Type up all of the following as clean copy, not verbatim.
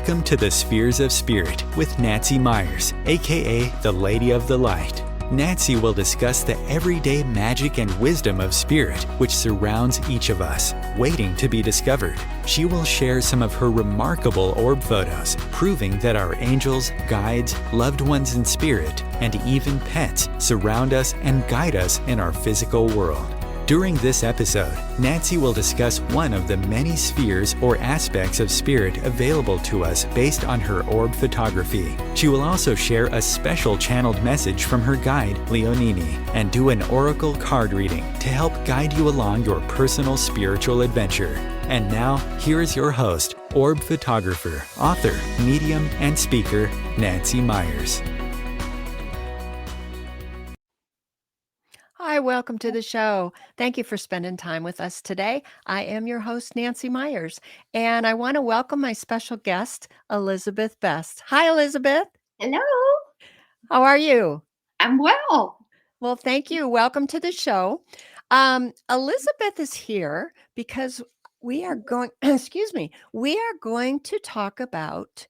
Welcome to the Spheres of Spirit with Nancy Myers, aka the Lady of the Light. Nancy will discuss the everyday magic and wisdom of spirit which surrounds each of us, waiting to be discovered. She will share some of her remarkable orb photos, proving that our angels, guides, loved ones in spirit, and even pets surround us and guide us in our physical world. During this episode, Nancy will discuss one of the many spheres or aspects of spirit available to us based on her orb photography. She will also share a special channeled message from her guide, Leonini, and do an oracle card reading to help guide you along your personal spiritual adventure. And now, here is your host, orb photographer, author, medium, and speaker, Nancy Myers. Hi, welcome to the show. Thank you for spending time with us today. I am your host, Nancy Myers, and I want to welcome my special guest, Elizabeth Best. Hi, Elizabeth. Hello. How are you? I'm well. Well, thank you. Welcome to the show. Elizabeth is here because we are going, we are going to talk about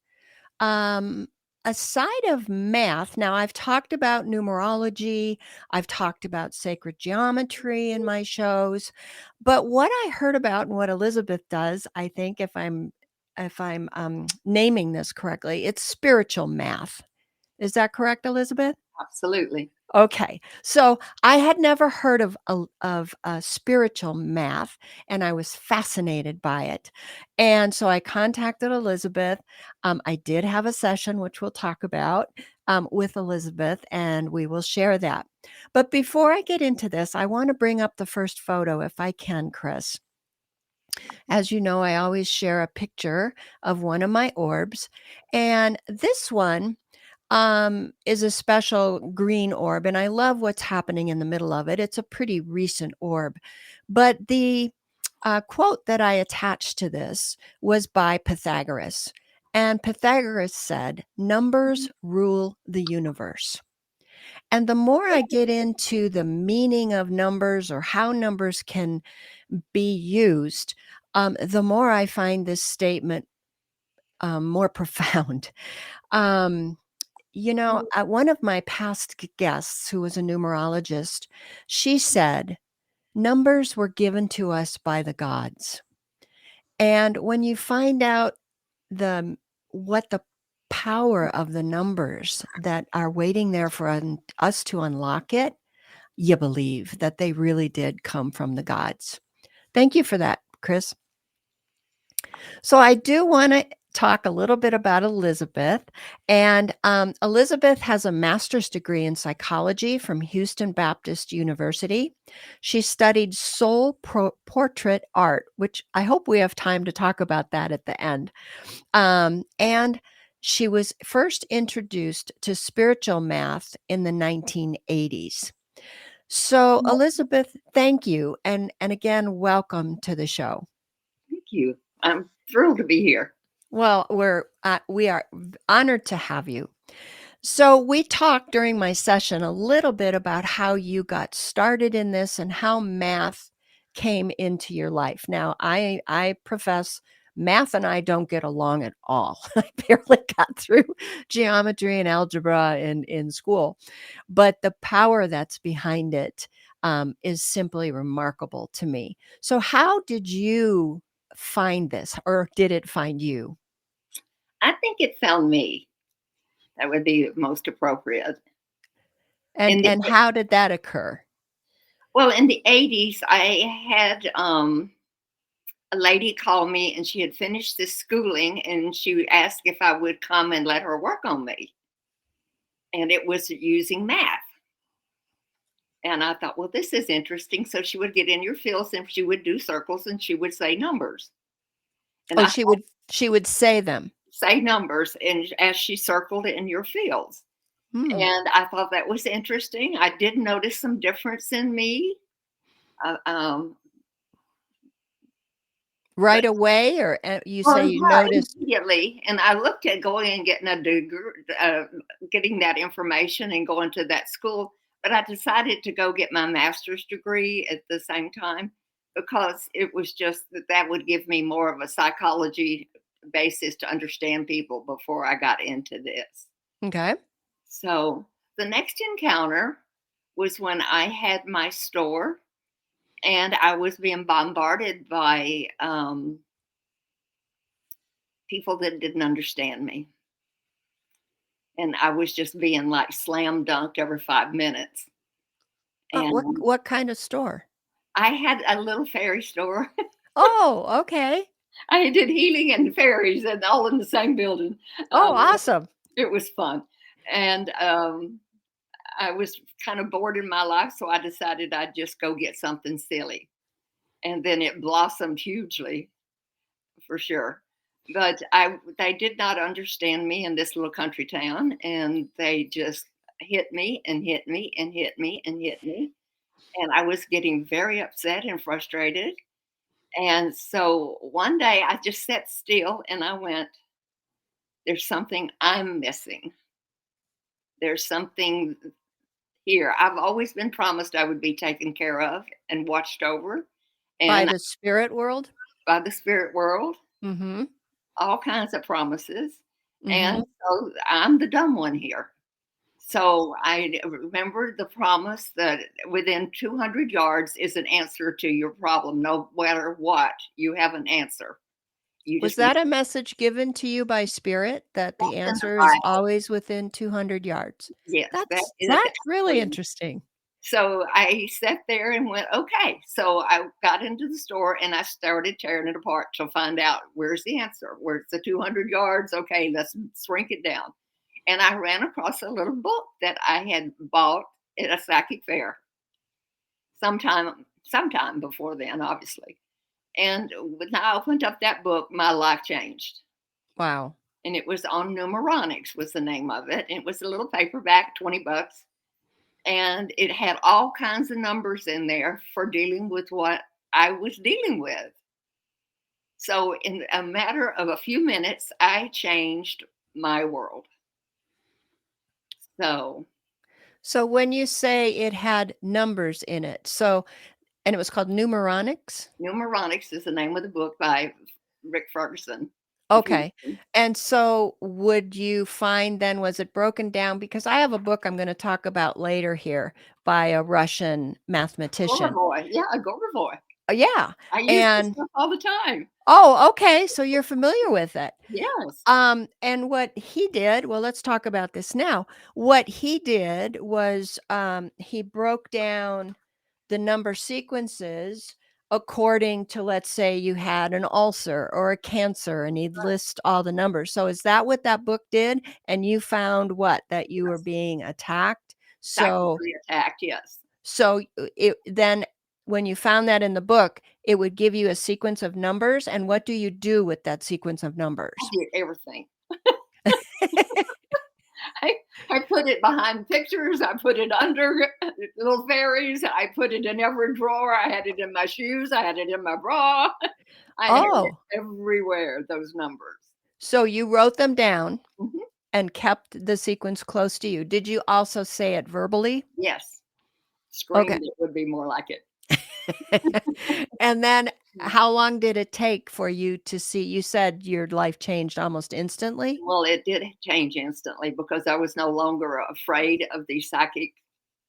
a side of math. Now, I've talked about numerology, I've talked about sacred geometry in my shows, but what I heard about and what Elizabeth does, I think if I'm naming this correctly, it's spiritual math. Is that correct, Elizabeth? Absolutely. Okay, so I had never heard of spiritual math, and I was fascinated by it. And so I contacted Elizabeth. I did have a session, which we'll talk about with Elizabeth, and we will share that. But before I get into this, I want to bring up the first photo, if I can, Chris. As you know, I always share a picture of one of my orbs, and this one is a special green orb, and I love what's happening in the middle of it. It's a pretty recent orb, but the quote that I attached to this was by Pythagoras, and Pythagoras said, "Numbers rule the universe." And the more I get into the meaning of numbers or how numbers can be used, the more I find this statement more profound. One of my past guests, who was a numerologist, she said, numbers were given to us by the gods. And when you find out what the power of the numbers that are waiting there for us to unlock it, you believe that they really did come from the gods. Thank you for that, Chris. So I do want to talk a little bit about Elizabeth. And Elizabeth has a master's degree in psychology from Houston Baptist University. She studied soul portrait art, which I hope we have time to talk about that at the end. And she was first introduced to spiritual math in the 1980s. So, Elizabeth, thank you. And again, welcome to the show. Thank you. I'm thrilled to be here. Well, we are honored to have you. So we talked during my session a little bit about how you got started in this and how math came into your life. Now, I profess math and I don't get along at all. I barely got through geometry and algebra in school, but the power that's behind it is simply remarkable to me. So how did you find this, or did it find you? I think it found me. That would be most appropriate. And how did that occur? Well, in the 80s, I had a lady call me, and she had finished this schooling, and she asked if I would come and let her work on me. And it was using math. And I thought, well, this is interesting. So she would get in your fields and she would do circles and she would say numbers. And she would say them. Say numbers, and as she circled in your fields. And I thought that was interesting. I did notice some difference in me. Right away, or you say you noticed immediately. And I looked at going and getting a degree, getting that information and going to that school. But I decided to go get my master's degree at the same time because it was just that would give me more of a psychology basis to understand people before I got into this. Okay. So the next encounter was when I had my store and I was being bombarded by people that didn't understand me. And I was just being like slam dunked every 5 minutes. And What kind of store? I had a little fairy store. Oh, okay. I did healing and fairies and all in the same building. Oh, Um, awesome. it was fun. And I was kind of bored in my life, so I decided I'd just go get something silly. And then it blossomed hugely, for sure. But they did not understand me in this little country town, and they just hit me and hit me and hit me and hit me. And I was getting very upset and frustrated. And so one day I just sat still and I went, there's something I'm missing. There's something here. I've always been promised I would be taken care of and watched over By and the spirit world? by the spirit world, Mm-hmm. all kinds of promises. Mm-hmm. And so I'm the dumb one here. So I remember the promise that within 200 yards is an answer to your problem. No matter what, you have an answer. You Was just need that a message given to you by spirit that the that's in the answer is Bible. always within 200 yards? Yes, that is That's really absolutely. interesting. So I sat there and went, okay. So I got into the store and I started tearing it apart to find out where's the answer. Where's the 200 yards? Okay, let's shrink it down. And I ran across a little book that I had bought at a psychic fair sometime before then, obviously. And when I opened up that book, my life changed. Wow. And it was on numeronics was the name of it. And it was a little paperback, $20. And it had all kinds of numbers in there for dealing with what I was dealing with. So in a matter of a few minutes, I changed my world. So So when you say it had numbers in it, and it was called numeronics? numeronics is the name of the book by Rick Ferguson. If you Okay. And so would you find then, was it broken down? Because I have a book I'm going to talk about later here by a Russian mathematician. Gorboy, yeah, Gorboy. Yeah. I use this And stuff all the time. oh, okay. So you're familiar with it. Yes, And what he did, well, let's talk about this now. What he did was he broke down the number sequences according to, let's say you had an ulcer or a cancer, and he'd list all the numbers. So is that what that book did? And you found what? That you were being attacked. So psychically attacked. Yes, it then when you found that in the book, it would give you a sequence of numbers. And what do you do with that sequence of I numbers? did everything. I, I put it behind pictures. I put it under little fairies. I put it in every drawer. I had it in my shoes. I had it in my bra. I had it Oh, everywhere, those numbers. so you wrote them down Mhm. and kept the sequence close to you. Did you also say it verbally? Yes. Okay. Screamed it would be more like it. And then how long did it take for you to see? You said your life changed almost instantly? Well, it did change instantly because I was no longer afraid of these psychic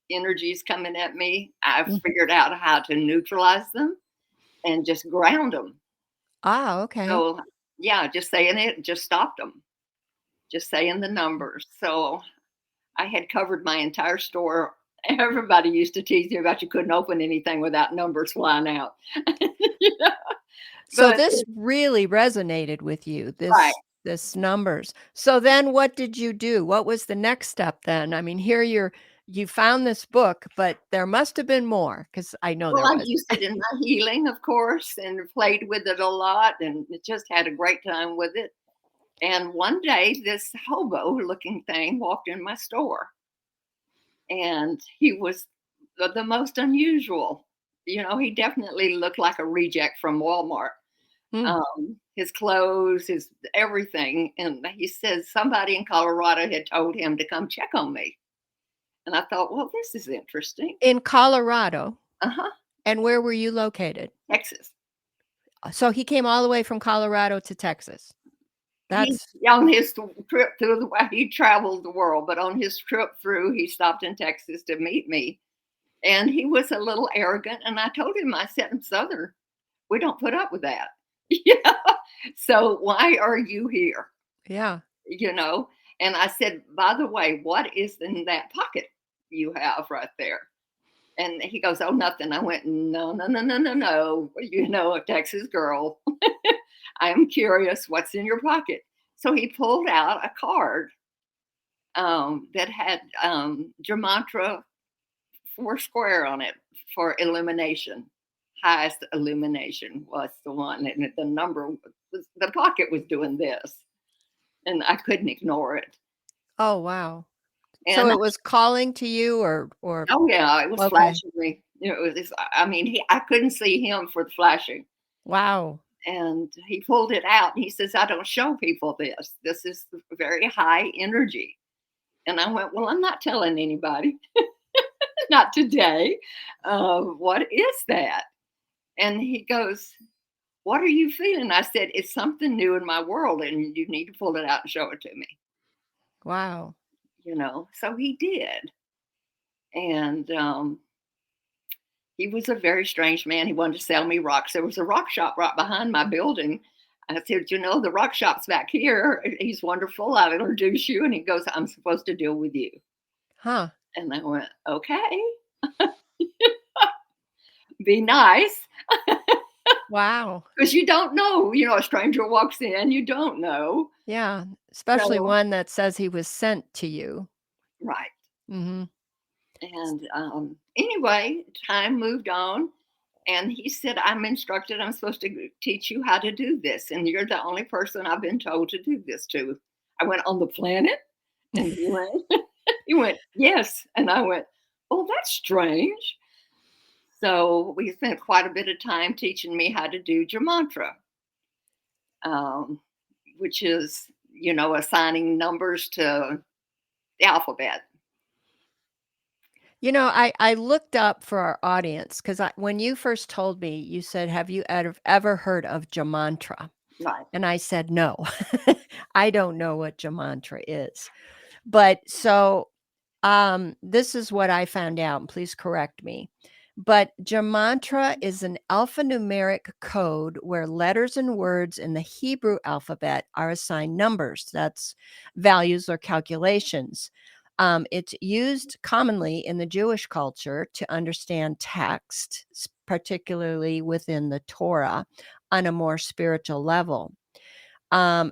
energies coming at me. I Mm. figured out how to neutralize them and just ground them. Ah, okay. So, yeah, just saying it just stopped them. Just saying the numbers. So I had covered my entire store. Everybody used to tease me about you couldn't open anything without numbers flying out. You know? So But this really resonated with you, right. this numbers. So then what did you do? What was the next step then? I mean, here you found this book, but there must have been more, because I know Well, there I was. used it in my healing, of course, and played with it a lot and just had a great time with it. And one day, this hobo looking thing walked in my store, and he was the most unusual. You know, he definitely looked like a reject from Walmart. Hmm. His clothes, his everything. And he says somebody in Colorado had told him to come check on me. And I thought, well, this is interesting. In Colorado. Uh huh. And where were you located? Texas. So he came all the way from Colorado to Texas. He That's on his trip through he traveled the world, but on his trip through, he stopped in Texas to meet me. And he was a little arrogant, and I told him, I said, "I'm Southern. We don't put up with that." Yeah. So why are you here? yeah. You know? And I said, "By the way, what is in that pocket you have right there?" And he goes, "Oh, nothing." I went, "No, no, no, no, no, no. A Texas girl. I am curious what's in your pocket." So he pulled out a card that had Jamandtra four square on it for illumination. Highest illumination was the one, and the number, the pocket was doing this, and I couldn't ignore it. Oh, wow. So And it was calling to you or oh yeah, it was okay. flashing me. I mean, I couldn't see him for the flashing. Wow. And he pulled it out and he says, "I don't show people this. This is very high energy." And I went, "Well, I'm not telling anybody, not today. What is that?" And he goes, "What are you feeling?" I said, "It's something new in my world and you need to pull it out and show it to me." Wow. So he did. And he was a very strange man. He wanted to sell me rocks. There was a rock shop right behind my building. I said, "The rock shop's back here. He's wonderful. I'll introduce you." And he goes, "I'm supposed to deal with you." Huh. And I went, "Okay, be nice." Wow. Because you don't know, a stranger walks in, you don't know. Yeah, especially So, one that says he was sent to you. right. Mhm. And anyway, time moved on. And he said, I'm supposed to teach you how to do this. And you're the only person I've been told to do this to. I went, "On the planet?" And he went, "Yes." And I went, "Oh, that's strange." So we spent quite a bit of time teaching me how to do Jamandtra, um, which is, assigning numbers to the alphabet. I looked up for our audience because when you first told me, you said, "Have you ever heard of Jamandtra?" Right. And I said, "No." I don't know what Jamandtra is. But so this is what I found out, and please correct me. But Gematria is an alphanumeric code where letters and words in the Hebrew alphabet are assigned numbers. That's values or calculations. It's used commonly in the Jewish culture to understand text, particularly within the Torah, on a more spiritual level.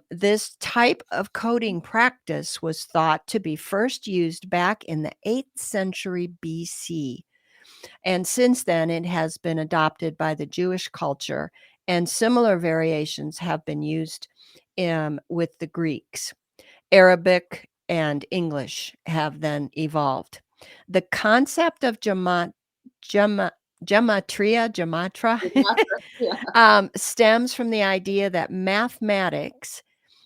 This type of coding practice was thought to be first used back in the 8th century BC. And since then, it has been adopted by the Jewish culture, and similar variations have been used with the Greeks. Arabic and English have then evolved. The concept of gema, gematria, Yeah. stems from the idea that mathematics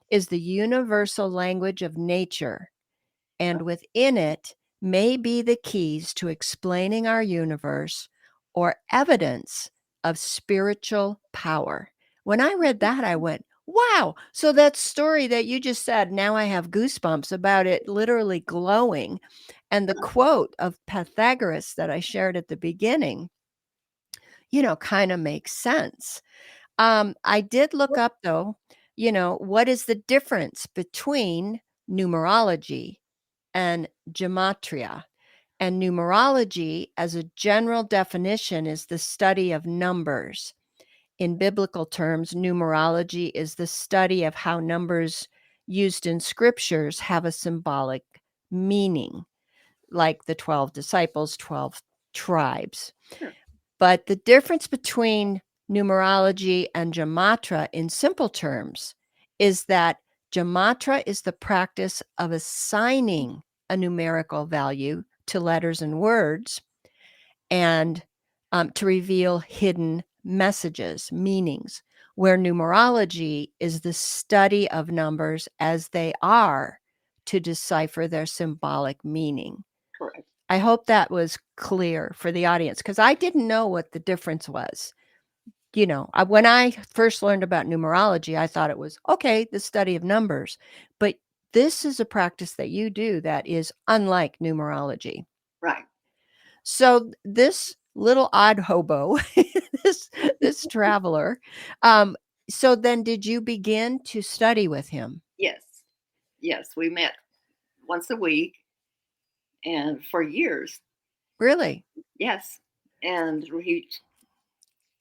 is the universal language of nature, and within it may be the keys to explaining our universe or evidence of spiritual power. When I read that, I went, wow. So that story that you just said, now I have goosebumps about it literally glowing. And the quote of Pythagoras that I shared at the beginning, kind of makes sense. I did look up though, what is the difference between numerology and gematria? And numerology, as a general definition, is the study of numbers. In biblical terms, numerology is the study of how numbers used in scriptures have a symbolic meaning, like the 12 disciples, 12 tribes. Sure. But the difference between numerology and gematria in simple terms is that gematria is the practice of assigning a numerical value to letters and words and to reveal hidden messages, meanings, where numerology is the study of numbers as they are to decipher their symbolic meaning. Correct. I hope that was clear for the audience because I didn't know what the difference was. When I first learned about numerology, I thought it was, okay, the study of numbers. But this is a practice that you do that is unlike numerology. Right. So this little odd hobo, this this traveler, so then did you begin to study with him? Yes. Yes. We met once a week and for years. Really? Yes. And he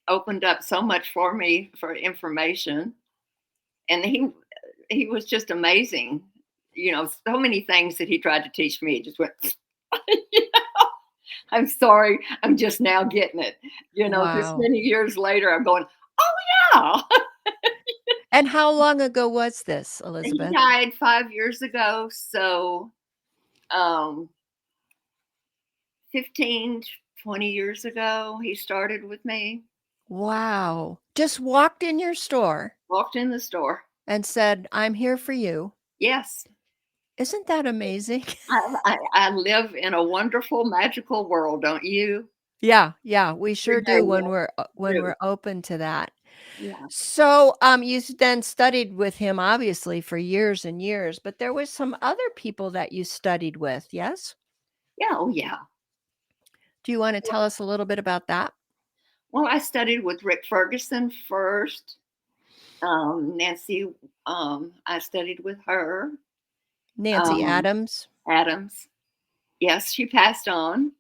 opened up so much for me for information. And he was just amazing. So many things that he tried to teach me just went, I'm sorry, I'm just now getting it. This Wow. many years later, I'm going, oh, yeah. And how long ago was this, He Elizabeth? died 5 years ago. So, um, 15, 20 years ago, he started with me, Wow. Just walked in your store walked in the store. and said, "I'm here for you." Yes. Isn't that amazing? I live in a wonderful, magical world, don't you? Yeah, yeah, we Every sure do day, when yes, when do. we're open to that. Yeah. So, then studied with him obviously for years and years, but there was some other people that you studied with, yes? Yeah. Oh, yeah. Do you wanna tell us a little bit about that? Well, I studied with Rick Ferguson first. Nancy, I studied with her. Nancy Um, Adams? Adams. Yes, she passed on.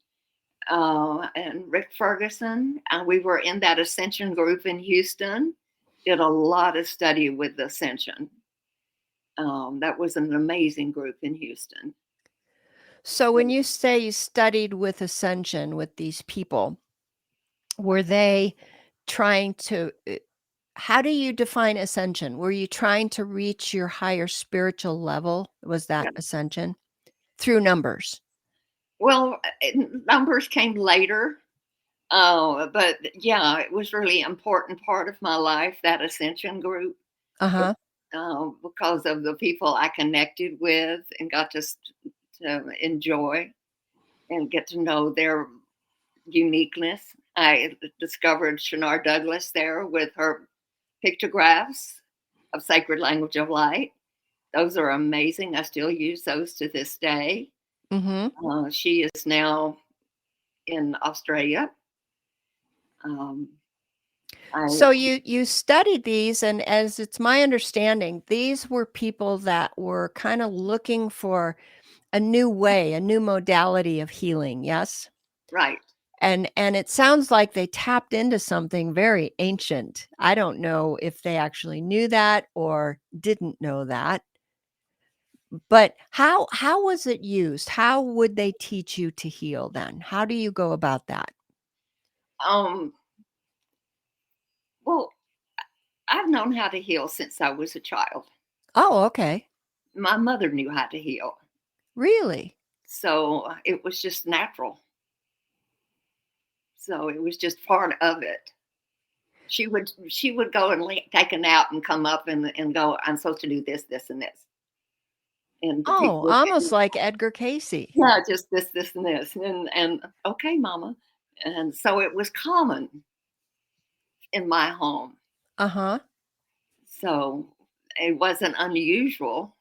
And Rick Ferguson. We were in that Ascension group in Houston. Did a lot of study with Ascension. That was an amazing group in Houston. So when you say you studied with Ascension with these people, were they trying to how do you define ascension? Were you trying to reach your higher spiritual level? Was Yeah. that ascension? Through numbers. Well, numbers came later. But yeah, it was really important part of my life, that Ascension group, Uh-huh. because of the people I connected with and got to enjoy and get to know their uniqueness. I discovered Shanar Douglas there with her pictographs of Sacred Language of Light. Those are amazing. I still use those to this day. Mhm. She is now in Australia. Um, I So you studied these, and as it's my understanding, these were people that were kinda looking for a new way, a new modality of healing, yes? Right. And it sounds like they tapped into something very ancient. I don't know if they actually knew that or didn't know that. But how was it used? How would they teach you to heal then? How do you go about that? Um, well, I've known how to heal since I was a child. Oh, okay. My mother knew how to heal. Really? So it was just natural. So it was just part of it. She would go and take a nap and come up and go, I'm supposed to do this, this, and this. And the people Oh, look at almost me, like Edgar Casey. yeah, just this, and this. And okay, mama. And so it was common in my home. Uh-huh. So it wasn't unusual.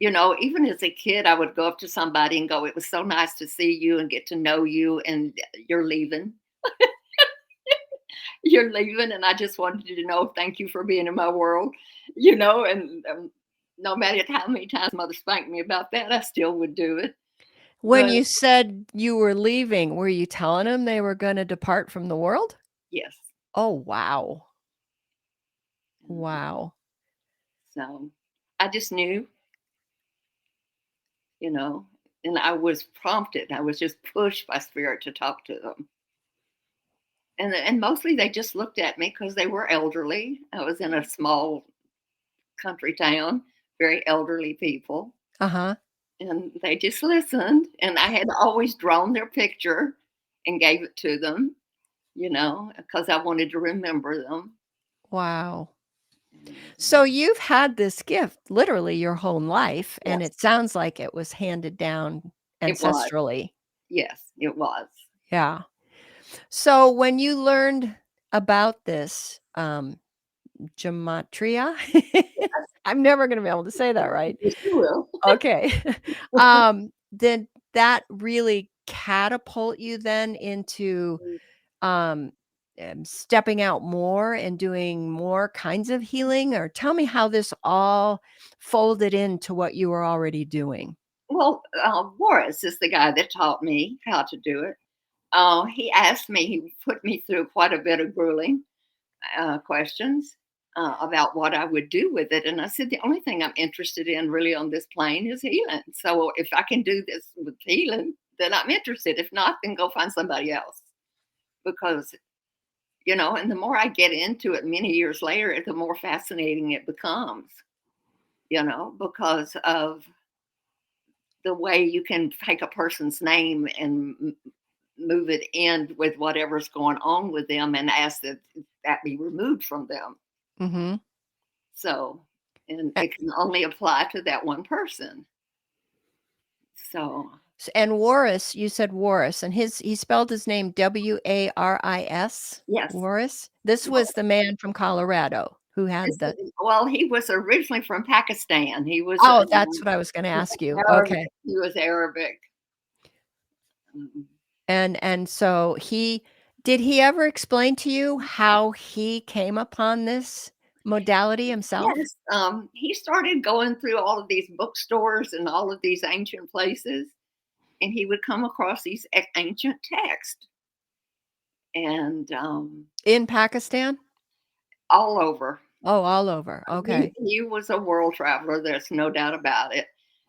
Even as a kid, I would go up to somebody and go, it was so nice to see you and get to know you, and you're leaving. You're leaving, and I just wanted you to know, thank you for being in my world, and no matter how many times mother spanked me about that, I still would do it. When But you said you were leaving, were you telling them they were gonna depart from the world? yes. Oh, wow. Mhm. Wow. So I just knew, you know, and I was prompted. I was just pushed by spirit to talk to them. And mostly they just looked at me because they were elderly. I was in a small country town, very elderly people, Uh-huh. and they just listened. And I had always drawn their picture and gave it to them, because I wanted to remember them. Wow. And, So you've had this gift literally your whole life, and yes, it sounds like it was handed down it was. ancestrally. Yes, it was. Yeah. So when you learned about this Jamandtra. I'm never going to be able to say that right. Yes, you will. Okay. Did that really catapult you then into um, stepping out more and doing more kinds of healing? Or tell me how this all folded into what you were already doing. Well, Waris is the guy that taught me how to do it. He asked me, he put me through quite a bit of grueling questions about what I would do with it. And I said, the only thing I'm interested in really on this plane is healing. So if I can do this with healing, then I'm interested. If not, then go find somebody else. Because, and the more I get into it many years later, the more fascinating it becomes, because of the way you can take a person's name and move it in with whatever's going on with them and ask that be removed from them. Mm-hmm. So, and it can only apply to that one person. So, And Waris, you said Waris, and he spelled his name Waris. yes. Waris. This was the man from Colorado who had the. Well, he was originally from Pakistan. He was. Oh, that's what I was going to ask you. Arabic. Okay. He was Arabic. And so did he ever explain to you how he came upon this modality himself? Yes. He started going through all of these bookstores and all of these ancient places, and he would come across these ancient texts. And in Pakistan? All over. Oh, all over. Okay. He was a world traveler. There's no doubt about it.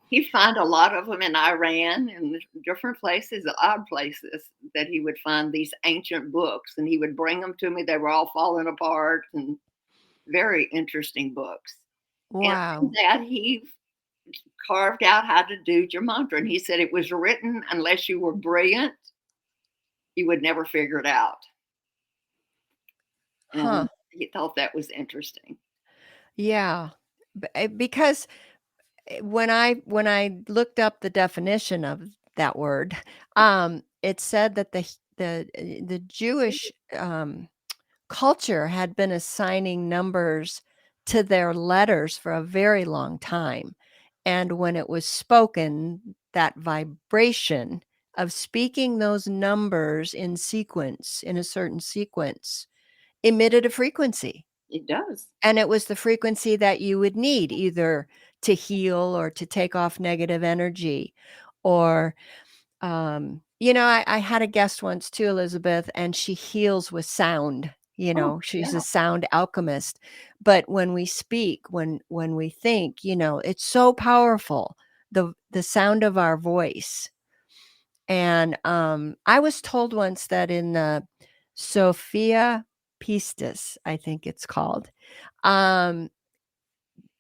He'd find a lot of them in Iran and different places, odd places, that he would find these ancient books, and he would bring them to me. They were all falling apart and very interesting books. Wow. And that he carved out how to do Jamandtra. And he said it was written, unless you were brilliant, you would never figure it out. And he thought that was interesting. Yeah. Because when I looked up the definition of that word, it said that the Jewish culture had been assigning numbers to their letters for a very long time. And when it was spoken, that vibration of speaking those numbers in sequence, in a certain sequence, emitted a frequency. It does. And it was the frequency that you would need either to heal or to take off negative energy. Or, I had a guest once too, Elizabeth, and she heals with sound. She's a sound alchemist. But when we speak, when we think, it's so powerful, the sound of our voice. And I was told once that in the Sophia Pistis, I think it's called,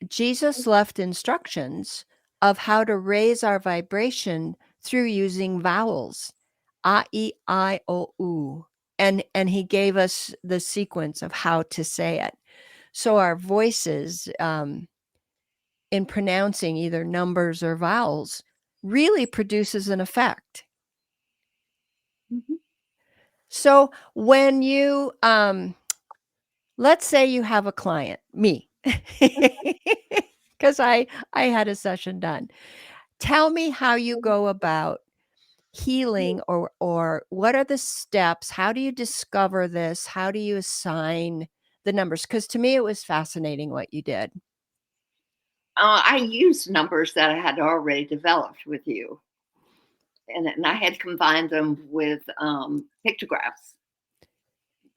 Jesus left instructions of how to raise our vibration through using vowels, a, e, I, o, u, and he gave us the sequence of how to say it. So our voices, in pronouncing either numbers or vowels, really produces an effect. Mm-hmm. So when you, let's say you have a client, me, because I had a session done. Tell me how you go about healing, or what are the steps? How do you discover this? How do you assign the numbers? Because to me, it was fascinating what you did. I used numbers that I had already developed with you. And I had combined them with pictographs.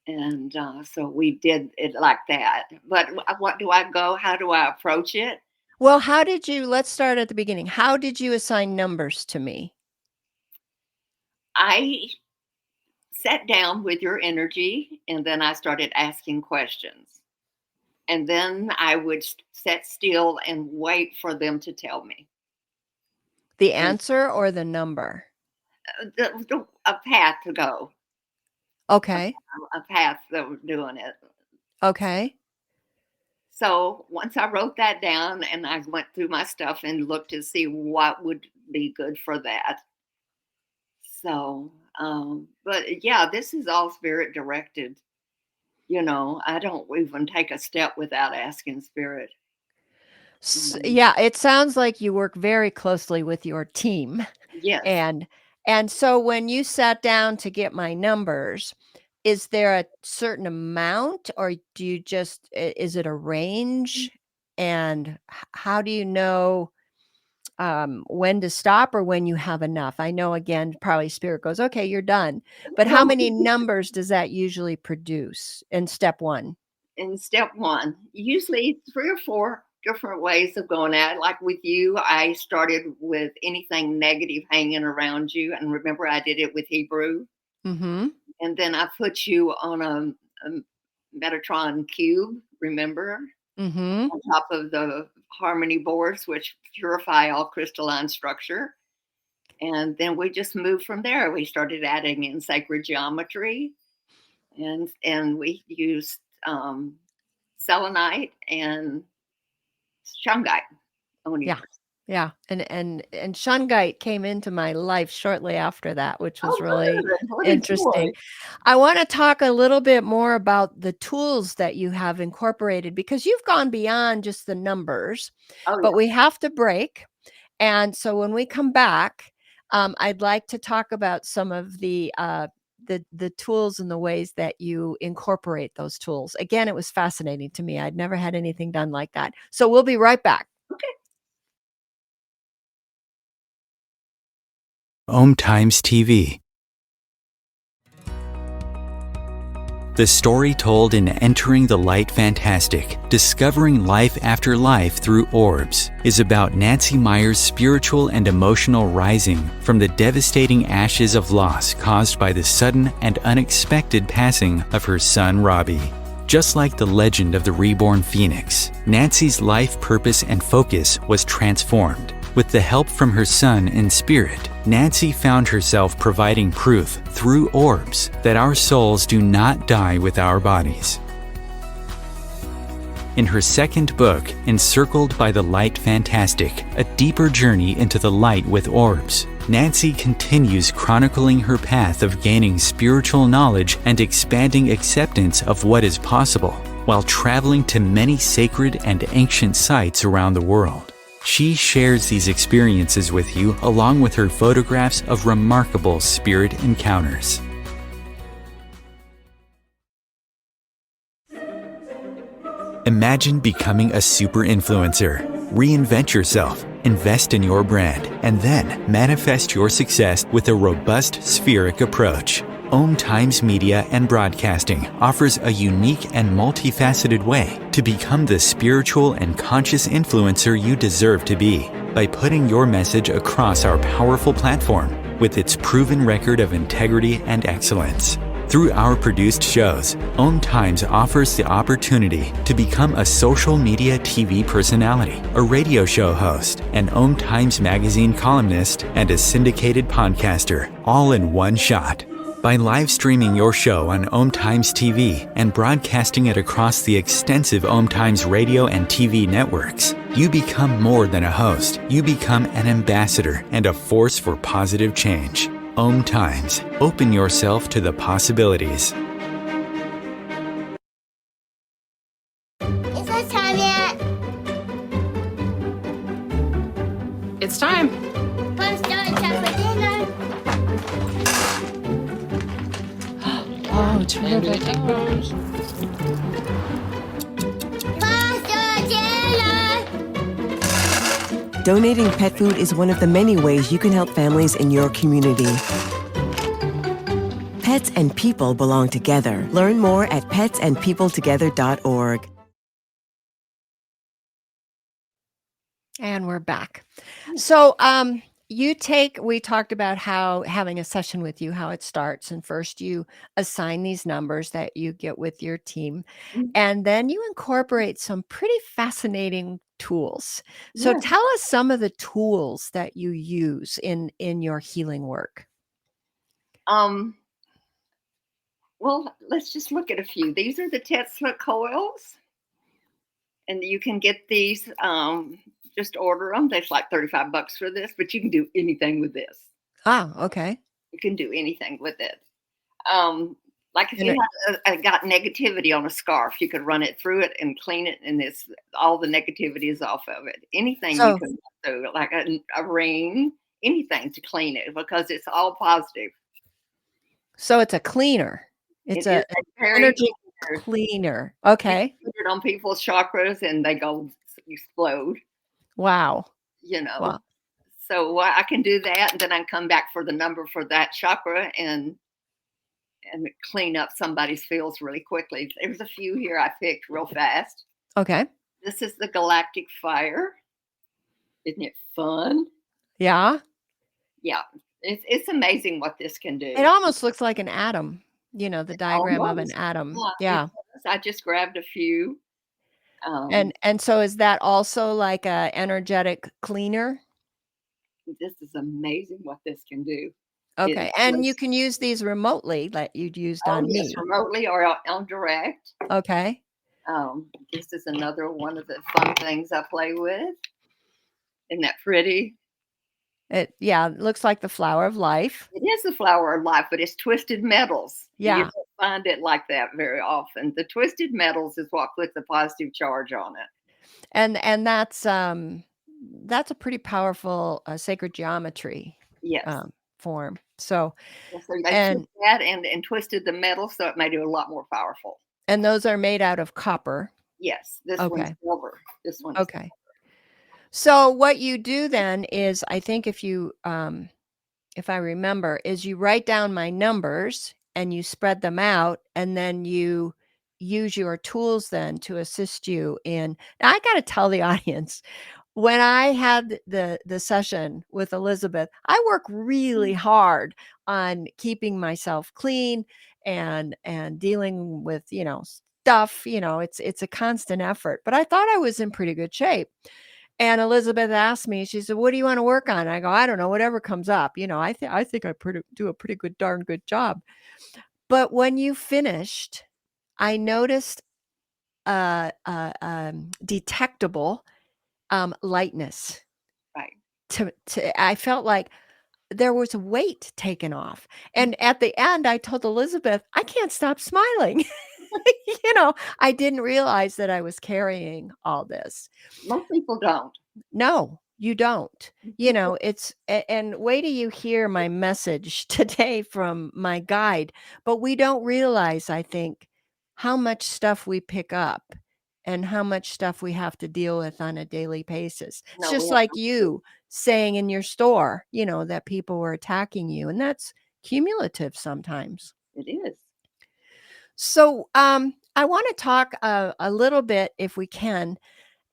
And so we did it like that. But what do I go? How do I approach it? Well, let's start at the beginning. How did you assign numbers to me? I sat down with your energy, and then I started asking questions. And then I would sit still and wait for them to tell me. The answer or the number? A path to go. Okay. A path that was doing it. Okay. So once I wrote that down and I went through my stuff and looked to see what would be good for that. So, but yeah, this is all spirit directed. I don't even take a step without asking spirit. Yeah, it sounds like you work very closely with your team. Yes. And so when you sat down to get my numbers, is there a certain amount, or do you just is it a range? And how do you know when to stop or when you have enough? I know, again, probably spirit goes, okay, you're done. But how Well, many numbers does that usually produce in step one? in step one, usually 3 or 4 different ways of going at it. Like with you, I started with anything negative hanging around you. And remember, I did it with Hebrew. Mm-hmm. And then I put you on a Metatron cube, remember, Mm-hmm. on top of the harmony boards, which purify all crystalline structure. And then we just moved from there. We started adding in sacred geometry, and we used selenite and shungite on Yeah. yours. Yeah. And shungite came into my life shortly after that, which was Oh, really good. What a joy. interesting. I want to talk a little bit more about the tools that you have incorporated, because you've gone beyond just the numbers, Oh, but yeah. we have to break. And so when we come back, I'd like to talk about some of the tools and the ways that you incorporate those tools. Again, it was fascinating to me. I'd never had anything done like that. So we'll be right back. OMTimes TV. The story told in Entering the Light Fantastic, Discovering Life After Life Through Orbs, is about Nancy Meyers' spiritual and emotional rising from the devastating ashes of loss caused by the sudden and unexpected passing of her son Robbie. Just like the legend of the reborn phoenix, Nancy's life purpose and focus was transformed. With the help from her son in spirit, Nancy found herself providing proof through orbs that our souls do not die with our bodies. In her second book, Encircled by the Light Fantastic, A Deeper Journey into the Light with Orbs, Nancy continues chronicling her path of gaining spiritual knowledge and expanding acceptance of what is possible, while traveling to many sacred and ancient sites around the world. She shares these experiences with you along with her photographs of remarkable spirit encounters. Imagine becoming a super influencer. Reinvent yourself, invest in your brand, and then manifest your success with a robust spheric approach. OMTimes Media and Broadcasting offers a unique and multifaceted way to become the spiritual and conscious influencer you deserve to be by putting your message across our powerful platform with its proven record of integrity and excellence. Through our produced shows, OMTimes offers the opportunity to become a social media TV personality, a radio show host, an OMTimes magazine columnist, and a syndicated podcaster, all in one shot. By live streaming your show on OMTimes TV and broadcasting it across the extensive OMTimes radio and TV networks, you become more than a host. You become an ambassador and a force for positive change. OMTimes. Open yourself to the possibilities. Is it time yet? It's time. Come start time for dinner. Oh, Time to take those. Faster dinner. Donating pet food is one of the many ways you can help families in your community. Pets and people belong together. Learn more at petsandpeopletogether.org. And we're back. So, we talked about how having a session with you, how it starts. And first you assign these numbers that you get with your team. Mhm. And then you incorporate some pretty fascinating tools. So Yes. tell us some of the tools that you use in your healing work. Well, let's just look at a few. These are the Tesla coils, and you can get these. Just order them. There's like $35 for this, but you can do anything with this. Ah, okay. You can do anything with it. Like if And you had got negativity on a scarf, you could run it through it and clean it, and it's all the negativity is off of it. Anything you so can run through, like a ring, anything to clean it because it's all positive. so it's a cleaner. It It's is a a very energy clear. cleaner. You Okay. can put it on people's chakras and they go explode. Wow. You know, Wow. so I can do that, and then I can come back for the number for that chakra and clean up somebody's feels really quickly. There's a few here I picked real fast. Okay. This is the galactic fire. Isn't it fun? Yeah. Yeah, it's amazing what this can It do. almost looks like an atom, the diagram of an Almost. atom. Yeah, it Yeah. does. I just grabbed a few. And so is that also like a energetic cleaner? This is amazing what this can do. It Okay. And you was, can use these remotely like you'd used oh on yes, me. remotely or on direct. Okay. This is another one of the fun things I play with. Isn't that pretty? It looks like the flower of life. It is the flower of life, but it's twisted metals. You Yeah. don't find it like that very often. The twisted metals is what puts a positive charge on it. And that's a pretty powerful sacred geometry Yes. form. So Yes, so they took and that and twisted the metal, so it made it a lot more powerful. and those are made out of copper. Yes, this one's Okay. silver. This one's Okay. So what you do then is I think if I remember, is you write down my numbers and you spread them out, and then you use your tools then to assist you in. Now, I got to tell the audience, when I had the session with Elizabeth, I work really hard on keeping myself clean and dealing with, stuff, it's a constant effort, but I thought I was in pretty good shape. And Elizabeth asked me, she said, "What do you want to work on?" I go, "I don't know, whatever comes up. I think I do a pretty good, darn good job." But when you finished, I noticed detectable lightness. right. I felt like there was a weight taken off. And at the end, I told Elizabeth, I can't stop smiling. I didn't realize that I was carrying all this. Most people don't. No, you don't. And wait till you hear my message today from my guide. But we don't realize, I think, how much stuff we pick up and how much stuff we have to deal with on a daily basis. It's No, we just have like no clue. you saying in your store, that people were attacking you, and that's cumulative sometimes. It is. So, I want to talk a little bit, if we can.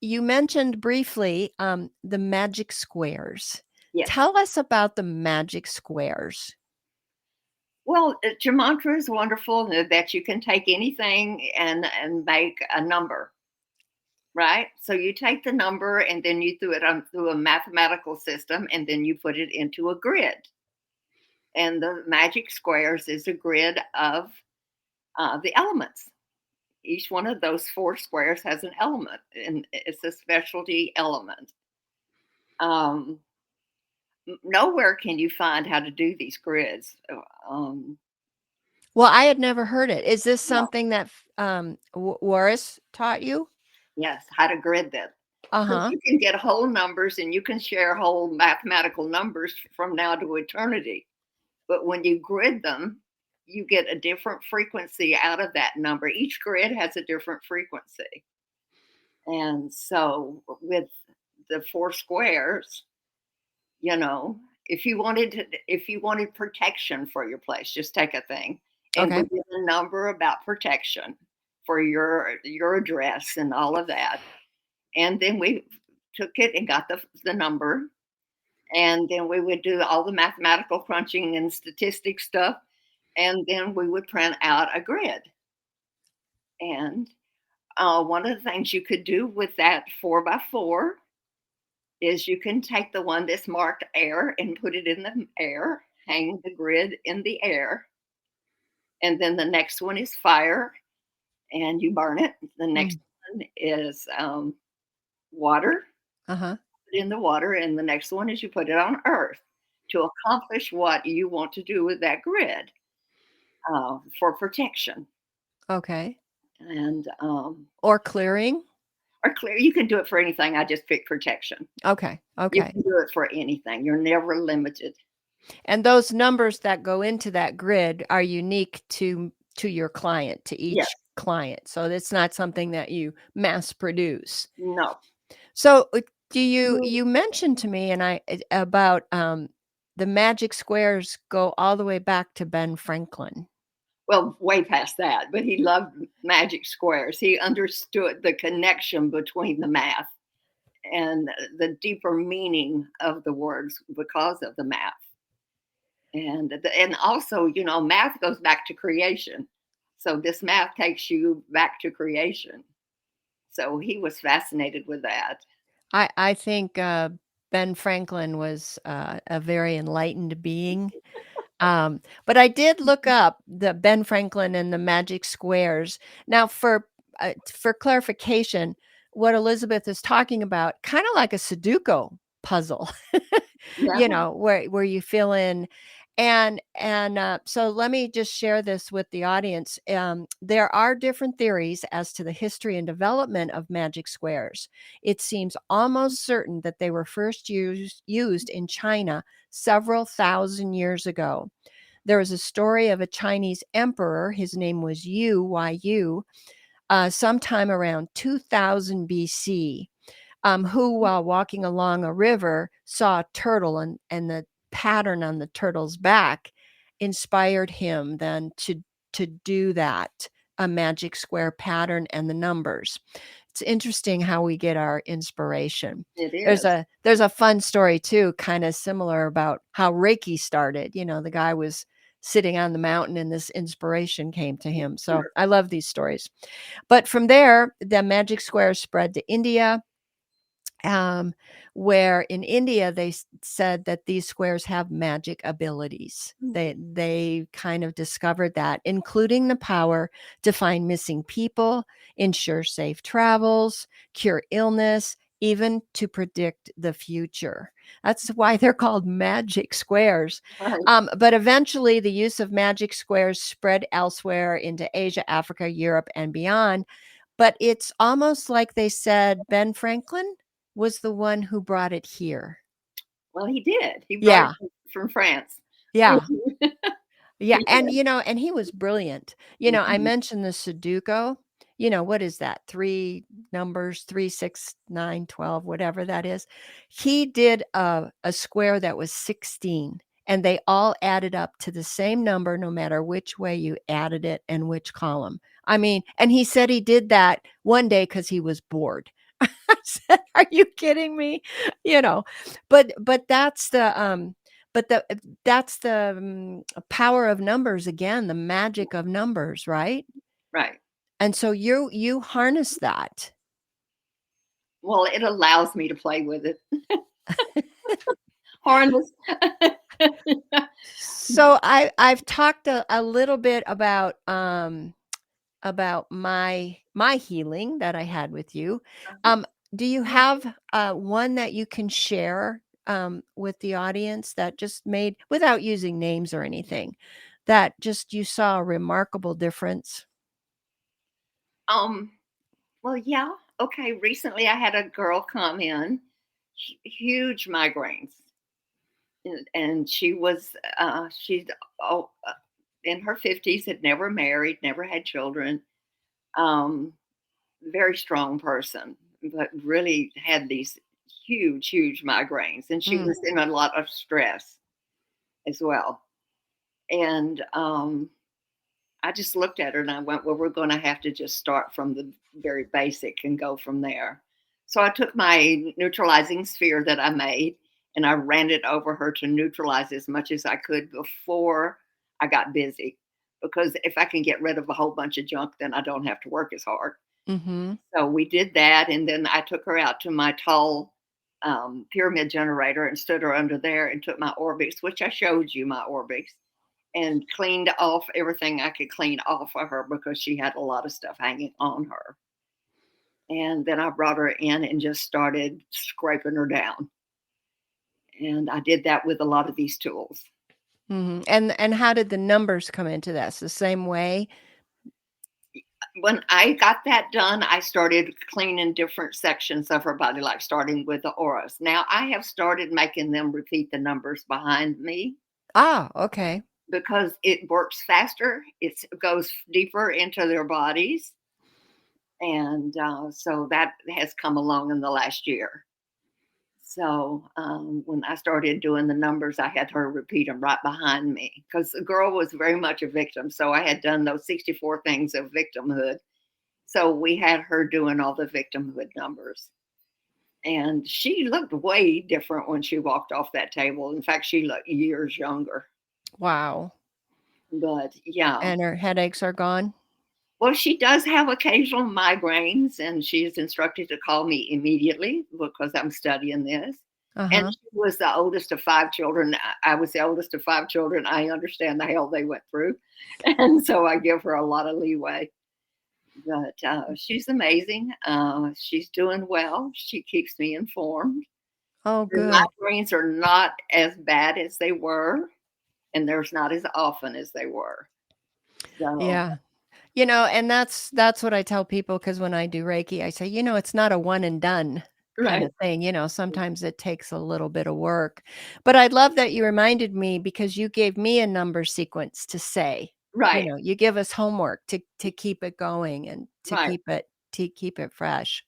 You mentioned briefly the magic squares. Yes. Tell us about the magic squares. Well, Jamandtra is wonderful that you can take anything and make a number, right? So you take the number and then you through it through a mathematical system, and then you put it into a grid. And the magic squares is a grid of the elements. Each one of those 4 squares has an element, and it's a specialty element. Nowhere can you find how to do these grids. Well, I had never heard it. Is this No. something that Waris taught you? Yes, how to grid them. Uh-huh. You can get whole numbers and you can share whole mathematical numbers from now to eternity. But when you grid them, you get a different frequency out of that number. Each grid has a different frequency. And so with the 4 squares, if you wanted protection for your place, just take a thing and Okay. we get a number about protection for your address and all of that. And then we took it and got the number, and then we would do all the mathematical crunching and statistic stuff, and then we would print out a grid. And one of the things you could do with that 4x4 is you can take the one that's marked air and put it in the air, hang the grid in the air, and then the next one is fire, and you burn it. The next one is water, Uh-huh. put it in the water, and the next one is you put it on earth to accomplish what you want to do with that grid. for protection. Okay. And Or clearing? or clear, you can do it for anything. I just pick protection. Okay. You Okay. can do it for anything. You're never limited. And those numbers that go into that grid are unique to your client, to each Yes. client. So it's not something that you mass produce. No. So you mentioned to me about the magic squares go all the way back to Ben Franklin. Well, way past that, but he loved magic squares. He understood the connection between the math and the deeper meaning of the words because of the math. And also, math goes back to creation. So this math takes you back to creation. So he was fascinated with that. I think Ben Franklin was a very enlightened being. But I did look up the Ben Franklin and the magic squares. Now, for clarification, what Elizabeth is talking about, kind of like a Sudoku puzzle, Yeah. where you fill in. And so let me just share this with the audience. There are different theories as to the history and development of magic squares. It seems almost certain that they were first used in China several thousand years ago. There was a story of a Chinese emperor. His name was Yu, sometime around 2000 BC, who, while walking along a river, saw a turtle, and the pattern on the turtle's back inspired him then to do that, a magic square pattern and the numbers. It's interesting how we get our inspiration. It is. There's a fun story too, kind of similar, about how Reiki started. The guy was sitting on the mountain and this inspiration came to him. So Sure. I love these stories. But from there, the magic squares spread to India, where in India they said that these squares have magic abilities. They kind of discovered that, including the power to find missing people, ensure safe travels, cure illness, even to predict the future. That's why they're called magic squares. Right. But eventually, the use of magic squares spread elsewhere into Asia, Africa, Europe, and beyond. But it's almost like they said Ben Franklin was the one who brought it here. Well, he did. He brought Yeah. it from France. Yeah. Yeah. He And, did. and he was brilliant. I Mhm. mentioned the Sudoku. What is that? 3 numbers, 3, 6, 9, 12, whatever that is. He did a square that was 16, and they all added up to the same number, no matter which way you added it and which column. I mean, and he said he did that one day because he was bored. I said, "Are you kidding me?" But that's the power of numbers again, the magic of numbers, right? Right. And so you harness that. Well, it allows me to play with it. Harness. So I've talked a little bit about my healing that I had with you. Do you have one that you can share with the audience that just made, without using names or anything, that just you saw a remarkable difference? Um, well, yeah. Okay. Recently, I had a girl come in, huge migraines, and she's oh, in her 50s, had never married, never had children. Um, Very strong person, but really had these huge migraines, and she was in a lot of stress as well. And I just looked at her and I went, well, we're going to have to just start from the very basic and go from there. So I took my neutralizing sphere that I made and I ran it over her to neutralize as much as I could before I got busy. Because if I can get rid of a whole bunch of junk, then I don't have to work as hard. Mm-hmm. So we did that. And then I took her out to my tall pyramid generator and stood her under there and took my Orbis, which I showed you my Orbis, and cleaned off everything I could clean off of her because she had a lot of stuff hanging on her. And then I brought her in and just started scraping her down. And I did that with a lot of these tools. And how did the numbers come into this? The same way? When I got that done, I started cleaning different sections of her body, like starting with the auras. Now I have started making them repeat the numbers behind me Ah, okay. because it works faster. It goes deeper into their bodies. And so that has come along in the last year. So when I started doing the numbers, I had her repeat them right behind me because the girl was very much a victim. So I had done those 64 things of victimhood. So we had her doing all the victimhood numbers. And she looked way different when she walked off that table. In fact, she looked years younger. Wow. But yeah. And her headaches are gone? Well, she does have occasional migraines, and she is instructed to call me immediately because I'm studying this. And she was the oldest of 5 children. I was the oldest of 5 children. I understand the hell they went through. And so I give her a lot of leeway. But she's amazing. She's doing well. She keeps me informed. Oh, The good. migraines are not as bad as they were, and there's not as often as they were. So, Yeah. And that's what I tell people because when I do Reiki, I say, it's not a one and done kind right, of thing. Sometimes it takes a little bit of work. But I love that you reminded me because you gave me a number sequence to say. right, You give us homework to keep it going and to right. keep it fresh.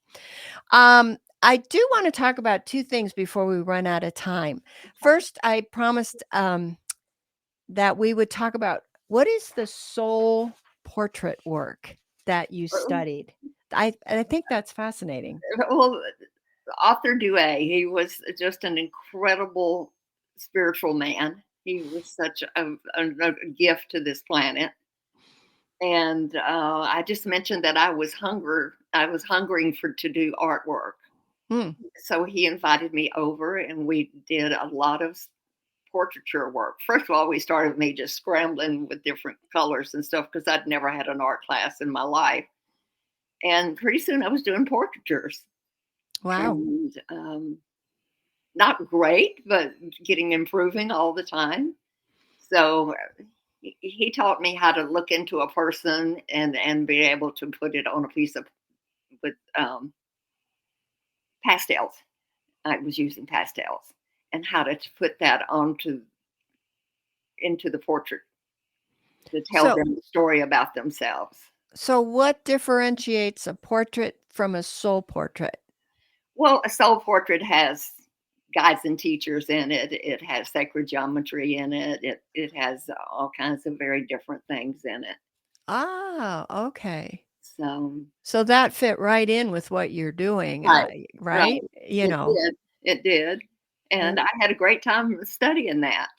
I do want to talk about 2 things before we run out of time. First, I promised that we would talk about what is the soul portrait work that you studied. I think that's fascinating. Well, Author Due, he was just an incredible spiritual man. He was such a gift to this planet. And I just mentioned that I was hungering to do artwork. Hmm. So he invited me over, and we did a lot of portraiture work. First of all, we started with me just scrambling with different colors and stuff because I'd never had an art class in my life. And pretty soon I was doing portraitures. Wow. And not great, but improving all the time. So he taught me how to look into a person and be able to put it on a piece of with pastels. I was using pastels and how to put that into the portrait to tell So them the story about themselves. so what differentiates a portrait from a soul portrait? Well, a soul portrait has guides and teachers in it. It has sacred geometry in it. It has all kinds of very different things in it. Ah, okay. So So that fit right in with what you're doing, right, right. right? It did. It did. And And I had a great time studying that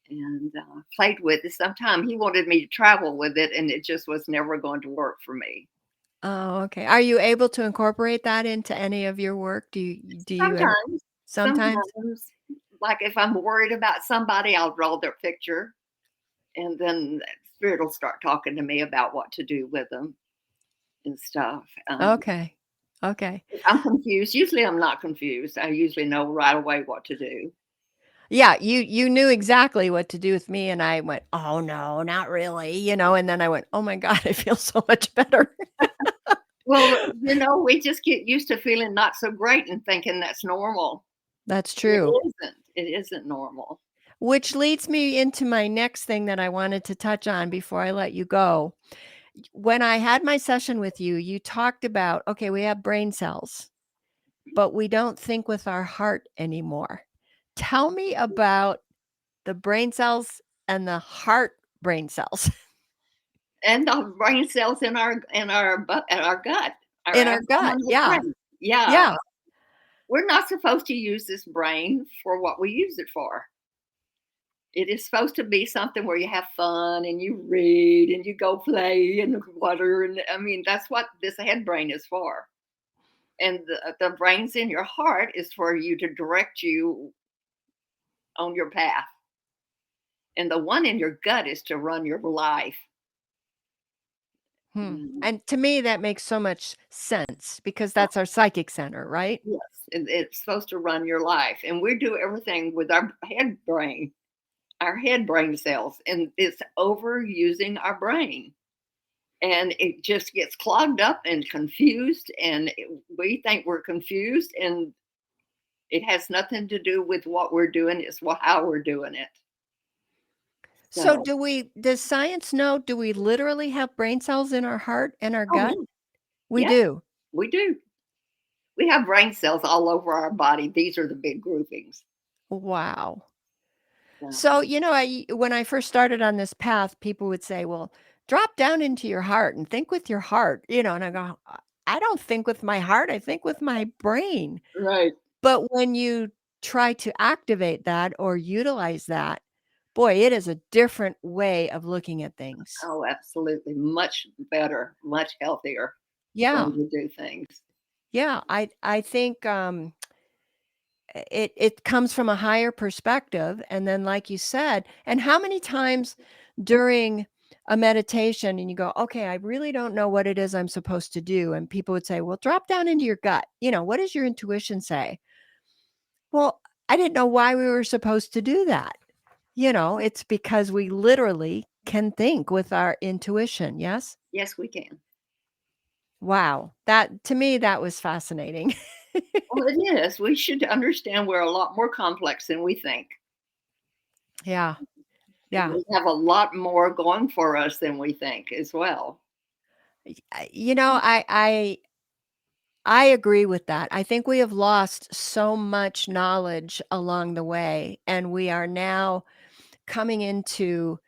and played with it. Sometime he wanted me to travel with it, and it just was never going to work for me. oh, okay. Are you able to incorporate that into any of your work? Do you ever Sometimes, sometimes? like if I'm worried about somebody, I'll draw their picture, and then spirit will start talking to me about what to do with them and stuff. Okay. Okay. If I'm confused. Usually, I'm not confused. I usually know right away what to do. Yeah, you knew exactly what to do with me, and I went, "Oh, no, not really," and then I went, "Oh my god, I feel so much better." Well, we just get used to feeling not so great and thinking that's normal. That's It true. isn't. It isn't normal. Which leads me into my next thing that I wanted to touch on before I let you go. When I had my session with you, you talked about, okay, we have brain cells, but we don't think with our heart anymore. Tell me about the brain cells and the heart brain cells And the brain cells in our gut, our in our gut. abdominal Yeah. brain. Yeah, Yeah. we're not supposed to use this brain for what we use it for. It is supposed to be something where you have fun and you read and you go play in the water. And I mean, that's what this head brain is for. And the brains in your heart is for you to direct you on your path. And the one in your gut is to run your life. Mm, And to me, that makes so much sense because that's our psychic center, right? yes, it's supposed to run your life. And we do everything with our head brain. our head brain cells, and it's overusing our brain. And it just gets clogged up and confused, and we think we're confused, and it has nothing to do with what we're doing, it's how we're doing it. So does science know, do we literally have brain cells in our heart and our Oh, gut? yeah. We Yeah. do. We do. We have brain cells all over our body. These are the big groupings. Wow. So, So, when I first started on this path, people would say, well, drop down into your heart and think with your heart, and I go, I don't think with my heart, I think with my brain. right. But when you try to activate that or utilize that, boy, it is a different way of looking at things. Oh, absolutely. Much better, much healthier Yeah. way to do things. Yeah. I think it comes from a higher perspective. And then, like you said, and how many times during a meditation and you go, okay, I really don't know what it is I'm supposed to do. And people would say, well, drop down into your gut. What does your intuition say? Well, I didn't know why we were supposed to do that. It's because we literally can think with our intuition. Yes. Yes, we can. Wow. That to me, that was fascinating. Well, it is. We should understand we're a lot more complex than we think. Yeah. Yeah. We have a lot more going for us than we think as well. I agree with that. I think we have lost so much knowledge along the way, and we are now coming into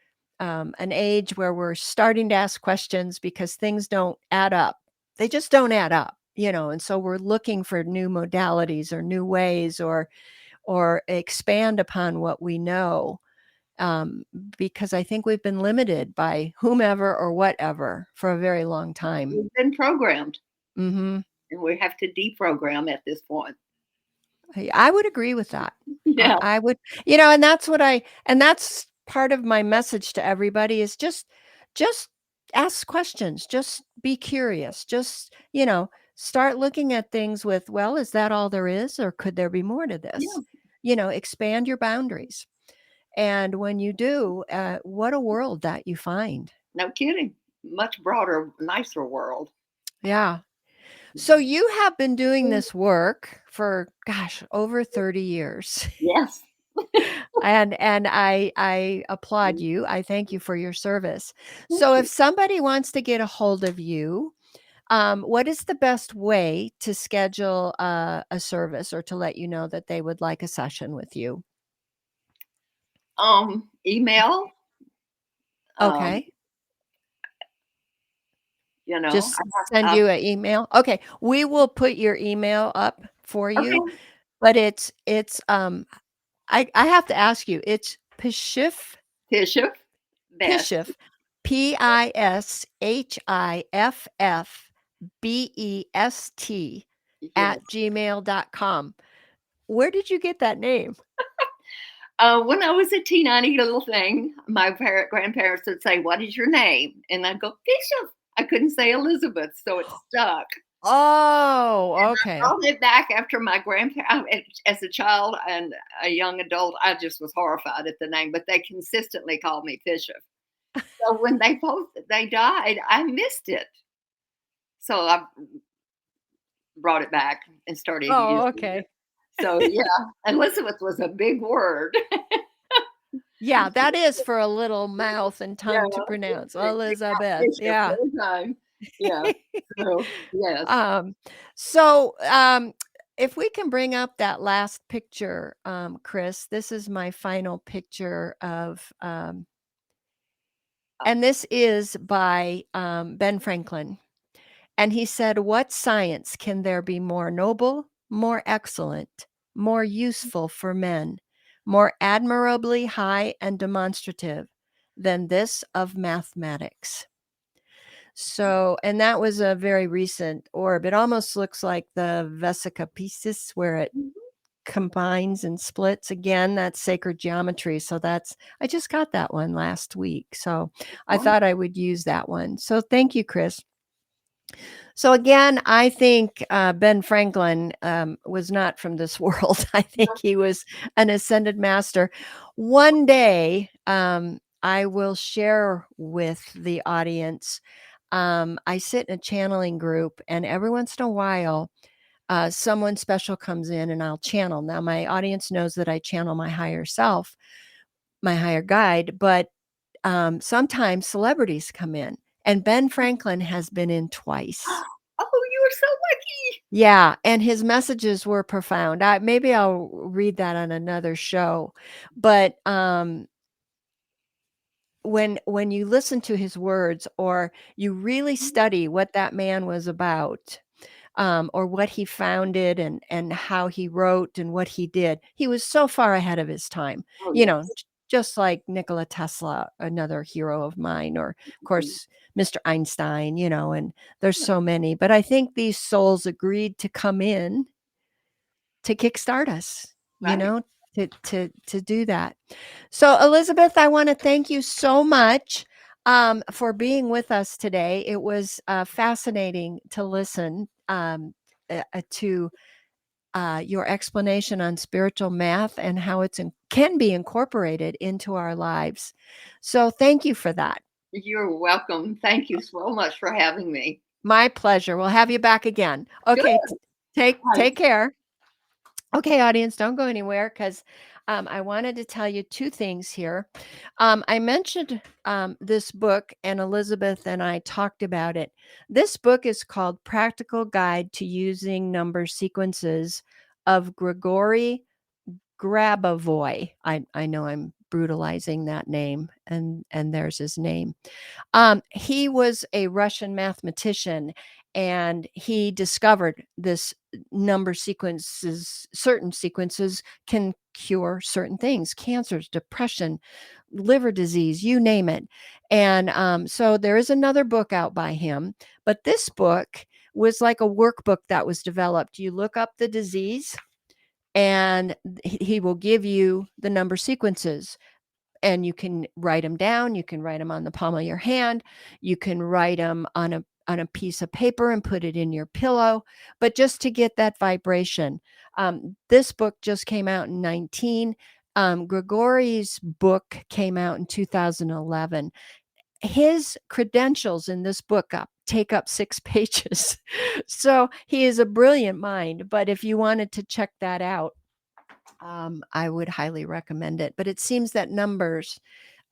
an age where we're starting to ask questions because things don't add up. They just don't add up, and so we're looking for new modalities or new ways or expand upon what we know, because I think we've been limited by whomever or whatever for a very long time. We've been programmed, Mm-hmm. and we have to deprogram at this point. I would agree with that. Yeah. I would, and that's part of my message to everybody is just ask questions, just be curious, just, start looking at things with, well, is that all there is? Or could there be more to this? Expand your boundaries. And when you do, what a world that you find. No kidding. Much broader, nicer world. Yeah. So you have been doing this work for, gosh, over 30 years. Yes. And I applaud you. I thank you for your service. So if somebody wants to get a hold of you, what is the best way to schedule a service or to let you know that they would like a session with you? Email. Okay. Just send you an email. Okay. We will put your email up for you, Okay. but it's I have to ask you, it's Pishiff Pishiff. Pishiff, PISHIFFBEST at gmail.com. Where did you get that name? When I was a teeny little thing, my grandparents would say, "What is your name?" And I'd go, "Bishop." I couldn't say Elizabeth, so it stuck. Oh, okay. I brought it back after my grandparents. As a child and a young adult, I just was horrified at the name, but they consistently called me Bishop. So when they died, I missed it. So I brought it back and started using Okay. it. So yeah, Elizabeth was a big word. Yeah, that is for a little mouth and tongue to pronounce. Elizabeth. Yeah. Yeah. So yes. So if we can bring up that last picture, Chris, this is my final picture of and this is by Ben Franklin. And he said, what science can there be more noble, more excellent, more useful for men, more admirably high and demonstrative than this of mathematics? So, and that was a very recent orb. It almost looks like the Vesica Piscis, where it combines and splits again. That's sacred geometry. So I just got that one last week. So I thought I would use that one. So thank you, Chris. So again, I think Ben Franklin was not from this world. I think he was an ascended master. One day, I will share with the audience. I sit in a channeling group, and every once in a while, someone special comes in, and I'll channel. Now, my audience knows that I channel my higher self, my higher guide, but sometimes celebrities come in, and Ben Franklin has been in twice. Oh, you are so lucky. Yeah, and his messages were profound. Maybe I'll read that on another show, but, when you listen to his words or you really study what that man was about, or what he founded and how he wrote and what he did, he was so far ahead of his time, Oh, you know, yes. just like Nikola Tesla, another hero of mine, or of course, Mr. Einstein, and there's so many, but I think these souls agreed to come in to kickstart us, Right. to do that. So, Elizabeth, I want to thank you so much for being with us today. It was fascinating to listen to your explanation on spiritual math and how can be incorporated into our lives. So, thank you for that. You're welcome. Thank you so much for having me. My pleasure. We'll have you back again. Good. Okay, take Right. care. Okay, audience, don't go anywhere because I wanted to tell you two things here. I mentioned this book, and Elizabeth and I talked about it. This book is called Practical Guide to Using Number Sequences of Grigory Grabovoi. I know I'm brutalizing that name, and there's his name. He was a Russian mathematician, and he discovered this number sequences. Certain sequences can cure certain things: cancers, depression, liver disease, you name it. And so there is another book out by him, but this book was like a workbook that was developed. You look up the disease, and he will give you the number sequences, and you can write them down. You can write them on the palm of your hand. You can write them on a piece of paper and put it in your pillow, but just to get that vibration. This book just came out in 19. Grigory's book came out in 2011. His credentials in this book take up 6 pages. So he is a brilliant mind. But if you wanted to check that out, I would highly recommend it. But it seems that numbers,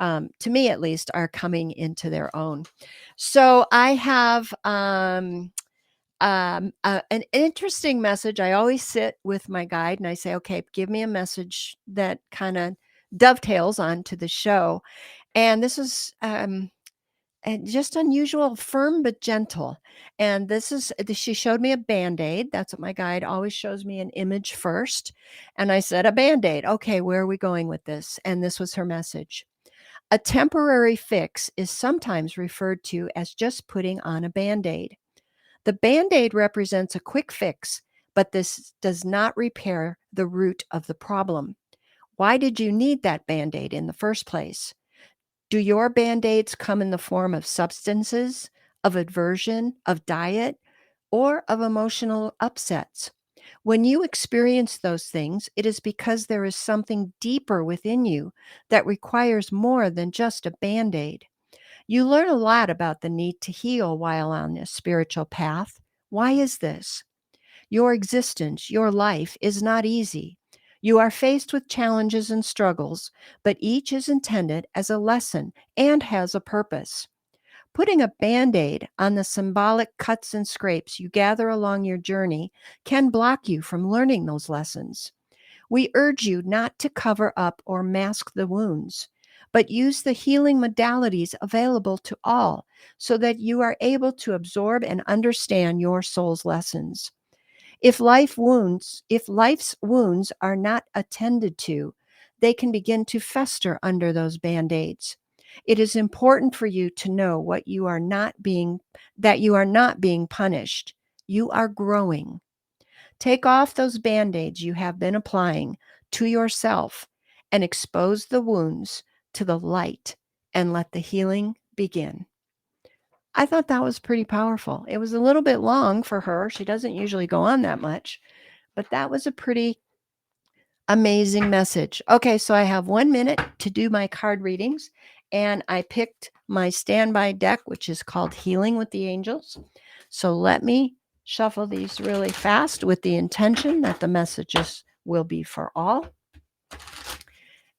to me at least, are coming into their own. So I have an interesting message. I always sit with my guide and I say, okay, give me a message that kind of dovetails onto the show. And this is and just unusual, firm but gentle. And she showed me a Band-Aid. That's what my guide always shows me, an image first. And I said, a Band-Aid. Okay, where are we going with this? And this was her message. A temporary fix is sometimes referred to as just putting on a Band-Aid. The Band-Aid represents a quick fix, but this does not repair the root of the problem. Why did you need that Band-Aid in the first place? Do your Band-Aids come in the form of substances, of aversion, of diet, or of emotional upsets? When you experience those things, it is because there is something deeper within you that requires more than just a Band-Aid. You learn a lot about the need to heal while on this spiritual path. Why is this? Your existence, your life is not easy. You are faced with challenges and struggles, but each is intended as a lesson and has a purpose. Putting a Band-Aid on the symbolic cuts and scrapes you gather along your journey can block you from learning those lessons. We urge you not to cover up or mask the wounds, but use the healing modalities available to all so that you are able to absorb and understand your soul's lessons. If life's wounds are not attended to, they can begin to fester under those Band-Aids. It is important for you to know that you are not being punished. You are growing. Take off those Band-Aids you have been applying to yourself and expose the wounds to the light and let the healing begin. I thought that was pretty powerful. It was a little bit long for her. She doesn't usually go on that much, but that was a pretty amazing message. Okay, so I have 1 minute to do my card readings, and I picked my standby deck, which is called Healing with the Angels. So let me shuffle these really fast with the intention that the messages will be for all.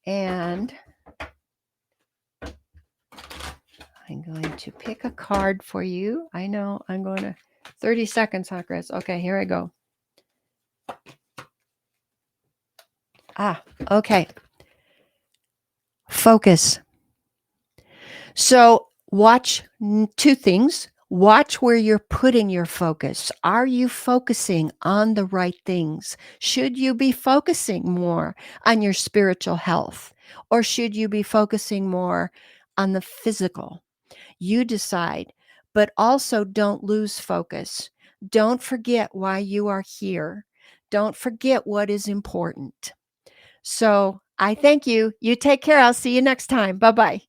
And I'm going to pick a card for you. I know I'm going to 30 seconds, huh, Chris? Okay, here I go. Okay. Focus. So watch two things. Watch where you're putting your focus. Are you focusing on the right things? Should you be focusing more on your spiritual health? Or should you be focusing more on the physical? You decide, but also don't lose focus. Don't forget why you are here. Don't forget what is important. So I thank you. You take care. I'll see you next time. Bye-bye.